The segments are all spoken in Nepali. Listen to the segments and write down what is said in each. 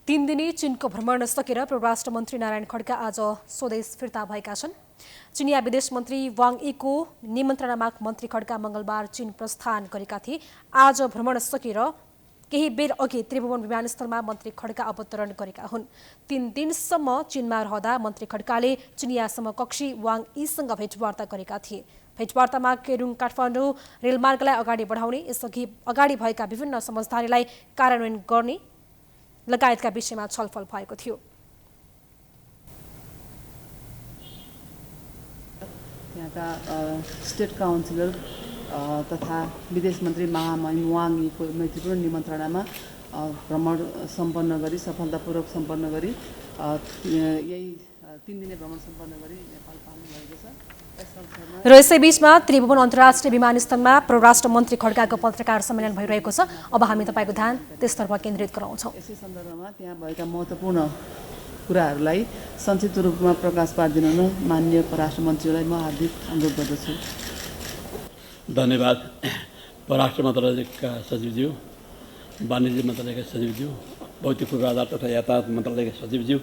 तीन दिने चीनको भ्रमण सकेर परराष्ट्र मन्त्री नारायण खड्का आज स्वदेश फिर्ता भएका छन्। चिनिया विदेश मन्त्री वाङ यीको निमन्त्रणामा मन्त्री खड्का मंगलबार चीन प्रस्थान गरेका थिए। आज भ्रमण सकेर केही बेर अघि त्रिभुवन विमानस्थलमा मन्त्री खड्का अवतरण गरेका हुन्। 3 दिनसम्म चीनमा रहँदा मन्त्री खड्काले चिनिया समकक्षी वाङ यीसँग भेटवार्ता गरेका थिए। भेटवार्तामा केरुङ काठमाडौँ रेलमार्गलाई अगाडि बढाउने, यसअघि अगाडि भएका विभिन्न समझदारीलाई कार्यान्वयन गर्ने लगायतका विषयमा छलफल भएको थियो। यहाँका स्टेट काउन्सिलर तथा विदेश मन्त्री महामहिम वाङ यीको मैत्रीपूर्ण निमन्त्रणामा भ्रमण सम्पन्न गरी सफलतापूर्वक सम्पन्न गरी यही 3 दिने भ्रमण सम्पन्न गरी नेपाल पाल्नु भएको छ। र यसैबीचमा त्रिभुवन अन्तर्राष्ट्रिय विमानस्थलमा परराष्ट्र मन्त्री खड्काको पत्रकार सम्मेलन भइरहेको छ। अब हामी तपाईँको ध्यान त्यसतर्फ केन्द्रित गराउँछौँ। यसै सन्दर्भमा त्यहाँ भएका महत्त्वपूर्ण कुराहरूलाई संक्षिप्त रूपमा प्रकाश पारिदिन माननीय परराष्ट्र मन्त्रीलाई म हार्दिक अनुरोध गर्दछु। धन्यवाद। परराष्ट्र मन्त्रालयका सचिवज्यू, वाणिज्य मन्त्रालयका सचिवज्यू, भौतिक पूर्वाधार तथा यातायात मन्त्रालयका सचिवज्यू,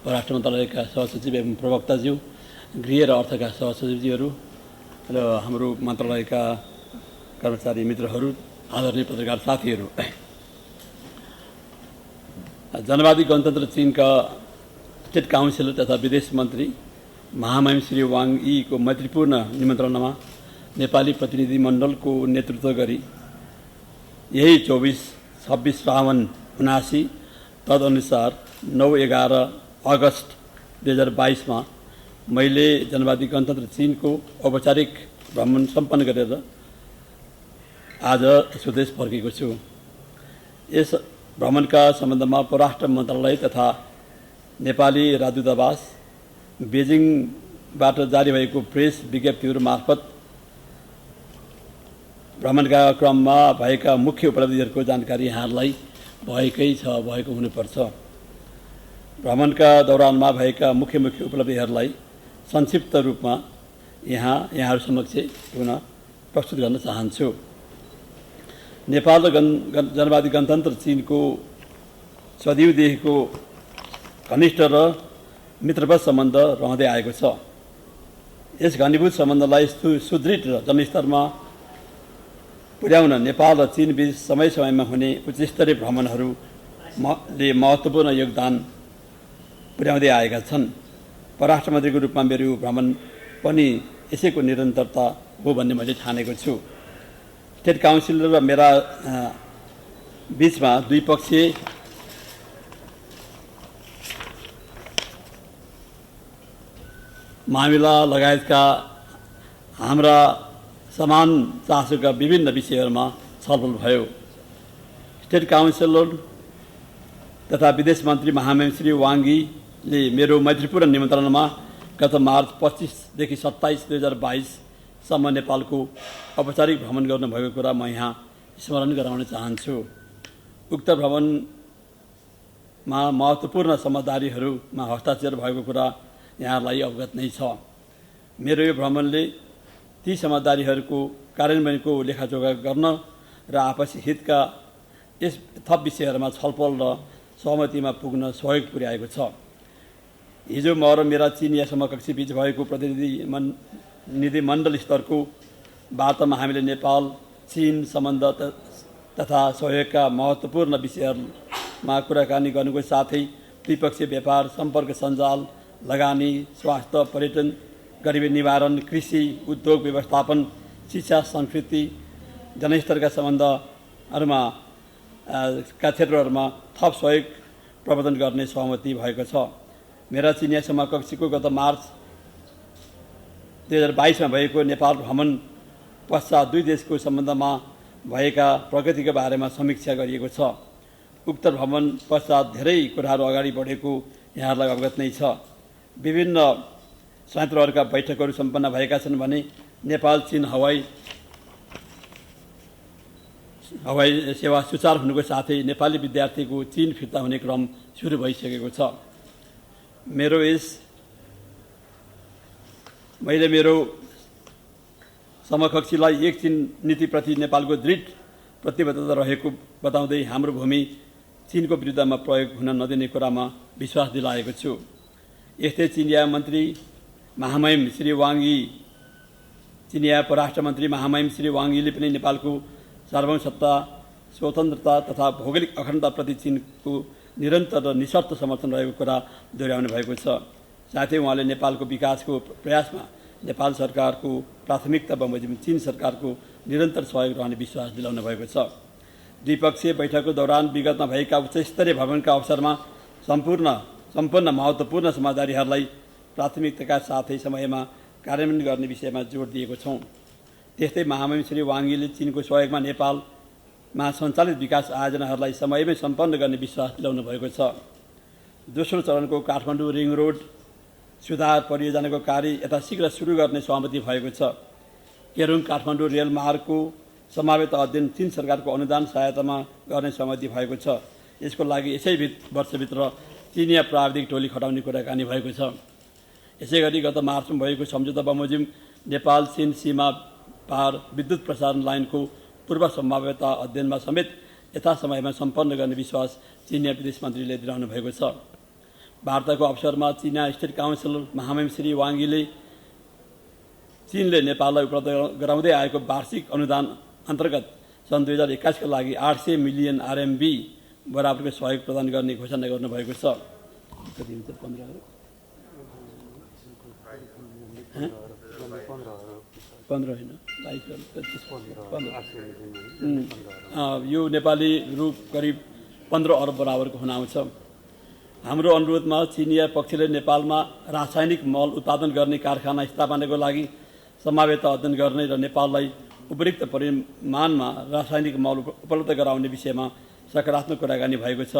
परराष्ट्र मन्त्रालयका सहसचिव एवं प्रवक्ताज्यू, गृह र अर्थका सहसचिवज्यूहरू र हाम्रो मन्त्रालयका कर्मचारी मित्रहरू, आदरणीय पत्रकार साथीहरू, जनवादी गणतन्त्र चीनका स्टेट काउन्सिलर तथा विदेश मन्त्री महामहिम श्री वाङ यीको मैत्रीपूर्ण निमन्त्रणामा नेपाली प्रतिनिधिमण्डलको नेतृत्व गरी यही 24-26 श्रावण 79 तदनुसार 9-11 अगस्त 2022 मा मैले जनवादी गणतन्त्र चीनको औपचारिक भ्रमण सम्पन्न गरेर आज स्वदेश फर्केको छु। यस भ्रमणका सम्बन्धमा परराष्ट्र मन्त्रालय तथा नेपाली राजदूतावास बेजिङबाट जारी भएको प्रेस विज्ञप्तिहरू मार्फत भ्रमणका क्रममा भएका मुख्य उपलब्धिहरूको जानकारी यहाँहरूलाई भएको हुनुपर्छ। भ्रमणका दौरानमा भएका मुख्य उपलब्धिहरूलाई संक्षिप्त रूपमा यहाँहरू समक्ष पुनः प्रस्तुत गर्न चाहन्छु। नेपाल र जनवादी गणतन्त्र चीनको सदियौँदेखिको घनिष्ठ र मित्रवत सम्बन्ध रहँदै आएको छ। यस घनीभूत सम्बन्धलाई सुदृढ र जनस्तरमा पुर्याउन नेपाल र चीन बीच समय समयमा हुने उच्चस्तरीय भ्रमणहरूले महत्त्वपूर्ण योगदान पुर्याउँदै आएका छन्। परराष्ट्र मन्त्रीको रूपमा मेरो भ्रमण पनि यसैको निरन्तरता हो भन्ने मैले ठानेको छु। स्टेट काउन्सिलर र मेरा बीचमा द्विपक्षीय मामिला लगायतका हाम्रा समान चासोका विभिन्न विषयहरूमा छलफल भयो। स्टेट काउन्सिलर तथा विदेश मन्त्री महामहिम श्री वाङ यीले मेरो मैत्रीपूर्ण निमन्त्रणामा गत मार्च 25देखि 27, 2022 सम्म नेपालको औपचारिक भ्रमण गर्नुभएको कुरा म यहाँ स्मरण गराउन चाहन्छु। उक्त भ्रमणमा महत्त्वपूर्ण समझदारीहरूमा हस्ताक्षर भएको कुरा यहाँहरूलाई अवगत नै छ। मेरो यो भ्रमणले ती समझदारीहरूको कार्यान्वयनको लेखाजोखा गर्न र आपसी हितका यस थप विषयहरूमा छलफल र सहमतिमा पुग्न सहयोग पुर्याएको छ। हिजो म र मेरा चिनिया समकक्षी बीच भएको प्रतिनिधिमण्डल स्तरको वार्तामा हामीले नेपाल चीन सम्बन्ध तथा सहयोगका महत्त्वपूर्ण विषयहरूमा कुराकानी गर्नुको साथै द्विपक्षीय व्यापार, सम्पर्क सञ्जाल, लगानी, स्वास्थ्य, पर्यटन, गरिबी निवारण, कृषि, उद्योग व्यवस्थापन, शिक्षा, संस्कृति, जनस्तरका सम्बन्धहरूमा का क्षेत्रहरूमा थप सहयोग प्रवर्धन गर्ने सहमति भएको छ। मेरा चिनिया समकक्षीको गत मार्च 2022 मा भएको नेपाल भ्रमण पश्चात दुई देशको सम्बन्धमा भएका प्रगतिका बारेमा समीक्षा गरिएको छ। उक्त भ्रमण पश्चात धेरै कुराहरू अगाडि बढेको यहाँहरूलाई अवगत नै छ। विभिन्न संयन्त्रहरूका बैठकहरू सम्पन्न भएका छन् भने नेपाल चीन हवाई सेवा सुचारू हुनुको साथै नेपाली विद्यार्थीको चीन फिर्ता हुने क्रम सुरु भइसकेको छ। मैले मेरो समकक्षीलाई एक चीन नीतिप्रति नेपालको दृढ प्रतिबद्धता रहेको बताउँदै हाम्रो भूमि चीनको विरुद्धमा प्रयोग हुन नदिने कुरामा विश्वास दिलाएको छु। यस्तै चिनिया मन्त्री महामहिम श्री वाङ यी चिनिया परराष्ट्र मन्त्री महामहिम श्री वाङ यीले पनि नेपालको सार्वभौमसत्ता, स्वतन्त्रता तथा भौगोलिक अखण्डताप्रति चीनको निरन्तर र निशर्त समर्थन रहेको कुरा दोहोऱ्याउनु भएको छ। साथै उहाँले नेपालको विकासको प्रयासमा नेपाल सरकारको प्राथमिकता बमोजिम चीन सरकारको निरन्तर सहयोग रहने विश्वास दिलाउनु भएको छ। द्विपक्षीय बैठकको दौरान विगतमा भएका उच्चस्तरीय भ्रमणका अवसरमा सम्पन्न महत्त्वपूर्ण समझदारीहरूलाई प्राथमिकताका साथै समयमा कार्यान्वयन गर्ने विषयमा जोड दिएको छौँ। त्यस्तै महामहिम श्री वाङ यीले चीनको सहयोगमा नेपालमा सञ्चालित विकास आयोजनाहरूलाई समयमै सम्पन्न गर्ने विश्वास दिलाउनु भएको छ। दोस्रो चरणको काठमाडौँ रिङ रोड सुधार परियोजनाको कार्य यथाशीघ्र सुरु गर्ने सहमति भएको छ। केरुङ काठमाडौँ रेल मार्गको समावेत अध्ययन चीन सरकारको अनुदान सहायतामा गर्ने सहमति भएको छ। यसको लागि यसै वर्षभित्र चिनिया प्राविधिक टोली खटाउने कुराकानी भएको छ। यसैगरी गत मार्चमा भएको सम्झौता बमोजिम नेपाल चीन सीमा पार विद्युत प्रसारण लाइनको पूर्व सम्भाव्यता अध्ययनमा समेत यथासमयमा सम्पन्न गर्ने विश्वास चिनिया विदेश मन्त्रीले दिलाउनु भएको छ। वार्ताको अवसरमा चिनिया स्टेट काउन्सिलर महामहिम श्री वाङ यीले चीनले नेपाललाई उपलब्ध गराउँदै आएको वार्षिक अनुदान अन्तर्गत सन् 2021 का लागि 800 मिलियन RMB बराबरको सहयोग प्रदान गर्ने घोषणा गर्नुभएको छ। कति हुन्छ 15 होइन 22 यो नेपाली रु करिब 15 अरब बराबरको हुन आउँछ। हाम्रो अनुरोधमा चिनिया पक्षले नेपालमा रासायनिक मल उत्पादन गर्ने कारखाना स्थापनाको लागि सम्भाव्यता अध्ययन गर्ने र नेपाललाई उपयुक्त परिमाणमा रासायनिक मल उपलब्ध गराउने विषयमा सकारात्मक कुराकानी भएको छ।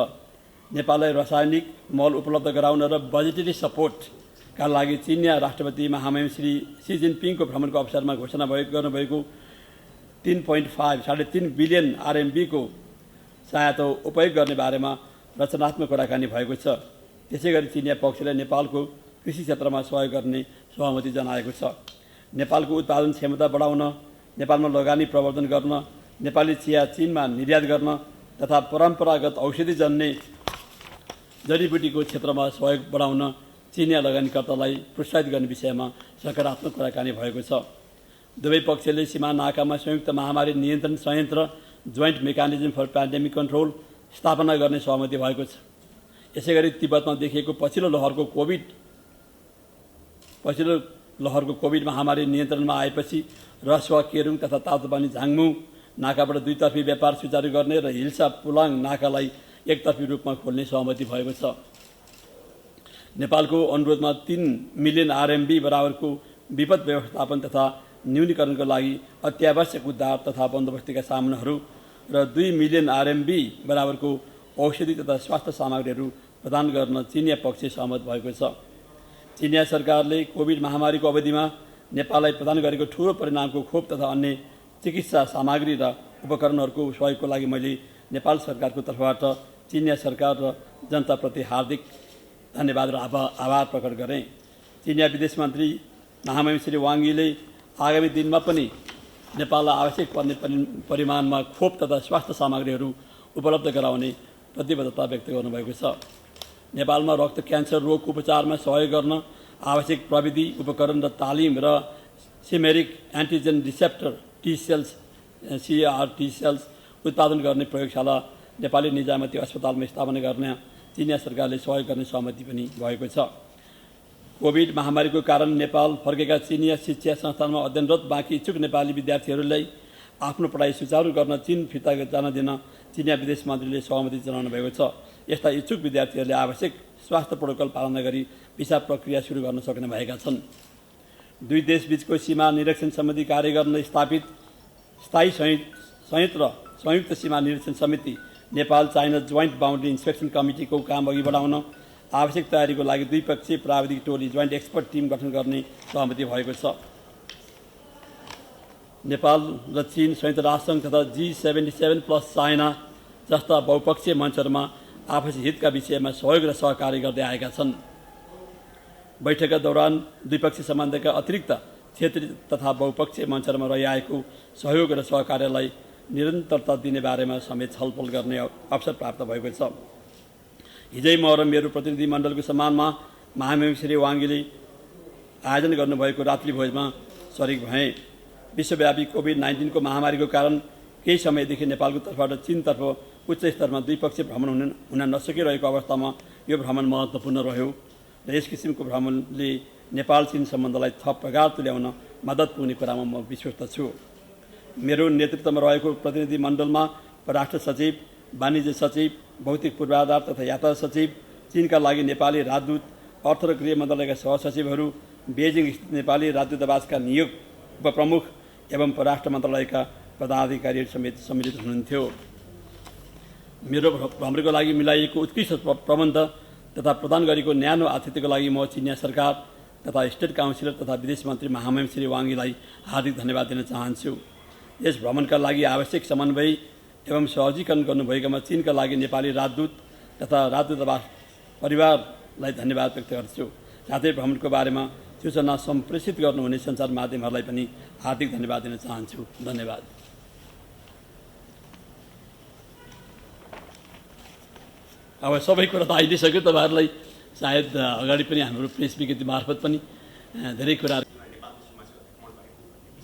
नेपाललाई रासायनिक मल उपलब्ध गराउन र बजेटरी सपोर्टका लागि चिनिया राष्ट्रपति महामहिम श्री सी जिनपिङको भ्रमणको अवसरमा घोषणा गर्नुभएको 3.5 बिलियन RMB को सहायता उपयोग गर्ने बारेमा रचनात्मक कुराकानी भएको छ। त्यसैगरी चिनिया पक्षले नेपालको कृषि क्षेत्रमा सहयोग गर्ने सहमति जनाएको छ। नेपालको उत्पादन क्षमता बढाउन, नेपालमा लगानी प्रवर्धन गर्न, नेपाली चिया चीनमा निर्यात गर्न तथा परम्परागत औषधिजन्य जडीबुटीको क्षेत्रमा सहयोग बढाउन चिनिया लगानीकर्तालाई प्रोत्साहित गर्ने विषयमा सकारात्मक कुराकानी भएको छ। दुवै पक्षले सीमा नाकामा संयुक्त महामारी नियन्त्रण संयन्त्र joint mechanism for pandemic control स्थापना गर्ने सहमति भएको छ। यसैगरी तिब्बतमा देखिएको पछिल्लो लहरको कोभिड महामारी नियन्त्रणमा आएपछि रसुवा, केरुङ तथा तातोपानी झाङमु नाकाबाट दुईतर्फी व्यापार सुचारू गर्ने र हिल्सा पुलाङ नाकालाई एकतर्फी रूपमा खोल्ने सहमति भएको छ। नेपालको अनुरोधमा 3 मिलियन RMB बराबरको विपद व्यवस्थापन तथा न्यूनीकरणको लागि अत्यावश्यक उद्धार तथा बन्दोबस्तीका सामानहरू र 2 मिलियन RMB बराबरको औषधि तथा स्वास्थ्य सामग्रीहरू प्रदान गर्न चिनिया पक्ष सहमत भएको छ। चिनिया सरकारले कोभिड महामारीको अवधिमा नेपाललाई प्रदान गरेको ठूलो परिणामको खोप तथा अन्य चिकित्सा सामग्री र उपकरणहरूको सहयोगको लागि मैले नेपाल सरकारको तर्फबाट चिनिया सरकार र जनताप्रति हार्दिक धन्यवाद र आभार प्रकट गरेँ। चिनिया विदेश मन्त्री महामहिम श्री वाङ यीले आगामी दिनमा पनि नेपाललाई आवश्यक पर्ने परिमाणमा खोप तथा स्वास्थ्य सामग्रीहरू उपलब्ध गराउने प्रतिबद्धता व्यक्त गर्नुभएको छ। नेपालमा रक्त क्यान्सर रोगको उपचारमा सहयोग गर्न आवश्यक प्रविधि, उपकरण र तालिम र सिमेरिक एन्टिजेन रिसेप्टर T-सेल्स CAR T-सेल्स उत्पादन गर्ने प्रयोगशाला नेपाली निजामती अस्पतालमा स्थापना गर्न चिनिया सरकारले सहयोग गर्ने सहमति पनि भएको छ। कोभिड महामारीको कारण नेपाल फर्केका चिनिया शिक्षा संस्थानमा अध्ययनरत बाँकी इच्छुक नेपाली विद्यार्थीहरूलाई आफ्नो पढाइ सुचारू गर्न चीन फिर्ता जान दिन चिनिया विदेश मन्त्रीले सहमति जनाउनु भएको छ। यस्ता इच्छुक विद्यार्थीहरूले आवश्यक स्वास्थ्य प्रोटोकल पालना गरी भिसा प्रक्रिया सुरु गर्न सक्ने भएका छन्। दुई देशबीचको सीमा निरीक्षण सम्बन्धी कार्य गर्न स्थापित स्थायी संयुक्त सीमा निरीक्षण समिति नेपाल चाइना जोइन्ट बाउन्ड्री इन्स्पेक्सन कमिटीको काम अघि बढाउन आवश्यक तयारीको लागि द्विपक्षीय प्राविधिक टोली जोइन्ट एक्सपर्ट टिम गठन गर्ने सहमति भएको छ। नेपाल र चीन संयुक्त राष्ट्रसङ्घ तथा G77+ चाइना जस्ता बहुपक्षीय मञ्चहरूमा आपसी हितका विषयमा सहयोग र सहकार्य गर्दै आएका छन्। बैठकका दौरान द्विपक्षीय सम्बन्धका अतिरिक्त क्षेत्रीय तथा बहुपक्षीय मञ्चहरूमा रहिआएको सहयोग र सहकार्यलाई निरन्तरता दिने बारेमा समेत छलफल गर्ने अवसर प्राप्त भएको छ। हिजै म र मेरो प्रतिनिधिमण्डलको सम्मानमा महामहिम श्री वाङ्गीले आयोजन गर्नुभएको रात्रि भोजमा सरिक भएँ। विश्वव्यापी कोभिड-19 को महामारीको कारण केही समयदेखि नेपालको तर्फबाट चीनतर्फ उच्च स्तरमा द्विपक्षीय भ्रमण हुन नसकिरहेको अवस्थामा यो भ्रमण महत्त्वपूर्ण रह्यो र यस किसिमको भ्रमणले नेपाल चीन सम्बन्धलाई थप प्रगाड तुल्याउन मद्दत पुग्ने कुरामा म विश्वस्त छु। मेरो नेतृत्वमा रहेको प्रतिनिधिमण्डलमा परराष्ट्र सचिव, वाणिज्य सचिव, भौतिक पूर्वाधार तथा यातायात सचिव, चीनका लागि नेपाली राजदूत, अर्थ र गृह मन्त्रालयका सहसचिवहरू, बेजिङ स्थित नेपाली राजदूतावासका नियुक्त उपप्रमुख एवं परराष्ट्र मन्त्रालयका पदाधिकारीहरू समेत सम्मिलित हुनुहुन्थ्यो। मेरो भ्रमणको लागि मिलाइएको उत्कृष्ट प्रबन्ध तथा प्रदान गरेको न्यानो आतिथ्यको लागि म चिनिया सरकार तथा स्टेट काउन्सिलर तथा विदेश मन्त्री महामहिम श्री वाङ्गीलाई हार्दिक धन्यवाद दिन चाहन्छु। यस भ्रमणका लागि आवश्यक समन्वय एवं सहजीकरण गर्नुभएकोमा चीनका लागि नेपाली राजदूत तथा राजदूतावास परिवारलाई धन्यवाद व्यक्त गर्छु। साथै भ्रमणको बारेमा सूचना सम्प्रेषित गर्नुहुने सञ्चार माध्यमहरूलाई पनि हार्दिक धन्यवाद दिन चाहन्छु। धन्यवाद। अब सबै कुरा त आइदिइसक्यो। तपाईँहरूलाई सायद अगाडि पनि हाम्रो प्रेस विज्ञप्ति मार्फत पनि धेरै कुराहरू